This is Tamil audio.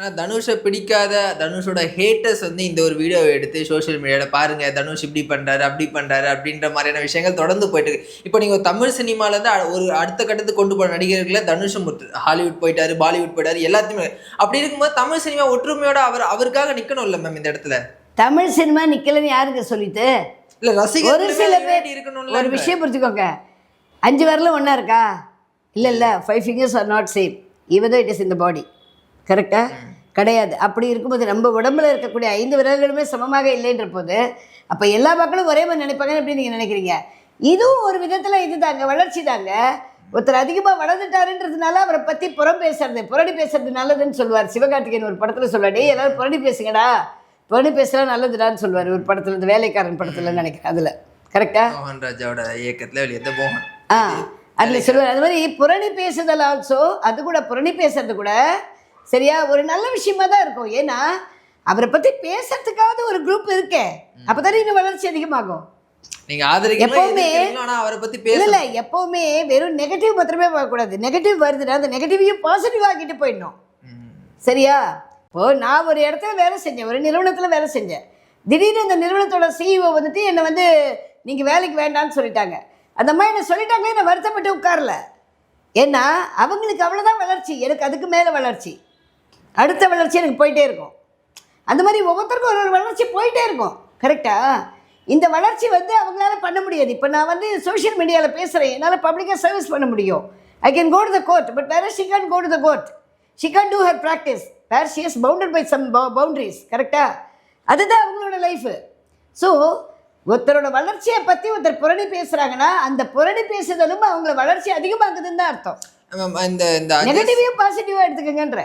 ஆனா தனுஷை பிடிக்காத தனுஷோட ஹேட்டர்ஸ் வந்து இந்த ஒரு வீடியோவை எடுத்து சோஷியல் மீடியாவில் பாருங்க தனுஷ் இப்படி பண்றாரு அப்படி பண்றாரு அப்படின்ற மாதிரியான விஷயங்கள் தொடர்ந்து போயிட்டு இருக்கு. இப்போ நீங்க தமிழ் சினிமாலேருந்து ஒரு அடுத்த கட்டத்துக்கு கொண்டு போன நடிகர்களை தனுஷும் ஹாலிவுட் போயிட்டாரு, பாலிவுட் போயிட்டாரு, எல்லாத்தையுமே. அப்படி இருக்கும்போது தமிழ் சினிமா ஒற்றுமையோட அவருக்காக நிக்கணும் இல்ல மேம் இந்த இடத்துல. தமிழ் சினிமா நிக்கலன்னு யாருக்கு சொல்லிட்டு? இல்ல ரசிகர் ஒரு சில பேர் இருக்கணும்ல. ஒரு விஷயம் புரிஞ்சுக்கோங்க, 5 விரலும் ஒன்றா இருக்கா? இல்லை 5 fingers are not same even though it is in the body. கரெக்டா? கிடையாது. அப்படி இருக்கும்போது நம்ம உடம்புல இருக்கக்கூடிய 5 விரல்களுமே சமமாக இல்லைன்ற போது அப்போ எல்லா மக்களும் ஒரே மாதிரி நினைப்பாங்கன்னு எப்படி நீங்கள் நினைக்கிறீங்க? இதுவும் ஒரு விதத்தில் இது தாங்க வளர்ச்சி தாங்க. ஒருத்தர் அதிகமாக வளர்ந்துட்டாருன்றதுனால அவரை பற்றி புரணி பேசுறது நல்லதுன்னு சொல்லுவார். சிவகார்த்திகேயன் ஒரு படத்தில் சொல்லுவார், டேய் எல்லாரும் புரணி பேசுங்கடா, புரணி பேசுகிறா நல்லதுடான்னு சொல்லுவார் ஒரு படத்தில், இந்த வேலைக்காரன் படத்தில் நினைக்கிறேன். அதில் கரெக்டாக மோகன் ராஜாவோட இயக்கத்தில் வெளியே மோகன் அதில் சொல்லுவார். அது மாதிரி புரணி பேசுதல் ஆல்சோ, அது கூட புரணி பேசுறது கூட சரியா ஒரு நல்ல விஷயமா தான் இருக்கும். ஏன்னா அவரை பற்றி பேசுறதுக்காவது ஒரு குரூப் இருக்கே, அப்போ தானே இன்னும் வளர்ச்சி அதிகமாகும். எப்பவுமே இல்லை, எப்பவுமே வெறும் நெகட்டிவ் மாத்திரமே பார்க்கக்கூடாது. நெகட்டிவ் வருதுன்னா அந்த நெகட்டிவையும் பாசிட்டிவ் ஆக்கிட்டு போயிடணும். சரியா? இப்போ நான் ஒரு இடத்துல வேலை செஞ்சேன், ஒரு நிறுவனத்தில் வேலை செஞ்சேன். திடீர்னு அந்த நிறுவனத்தோட சிஇஓ வந்துட்டு என்னை வந்து நீங்கள் வேலைக்கு வேண்டான்னு சொல்லிட்டாங்க. அந்த மாதிரி என்ன சொல்லிட்டாங்களே, நான் வருத்தப்பட்டு உட்காரல. ஏன்னா அவங்களுக்கு அவ்வளோதான் வளர்ச்சி, எனக்கு அதுக்கு மேலே வளர்ச்சி, அடுத்த வளர்ச்சி எனக்கு போயிட்டே இருக்கும். அந்த மாதிரி ஒவ்வொருத்தருக்கும் ஒரு வளர்ச்சி போயிட்டே இருக்கும். கரெக்டாக? இந்த வளர்ச்சி வந்து அவங்களால பண்ண முடியாது. இப்போ நான் வந்து சோஷியல் மீடியாவில் பேசுகிறேன், என்னால் பப்ளிக்காக சர்வீஸ் பண்ண முடியும். I can go to the court, but where she can go to the court, she can do her practice where she is bounded by some boundaries. கரெக்டாக? அதுதான் அவங்களோட லைஃபு. ஸோ ஒருத்தரோட வளர்ச்சியை பற்றி ஒருத்தர் புரணி பேசுகிறாங்கன்னா அந்த புரணி பேசுதலும் அவங்கள வளர்ச்சி அதிகமாகுதுன்னு தான் அர்த்தம். நெகட்டிவையும் பாசிட்டிவாக எடுத்துக்கங்கன்ற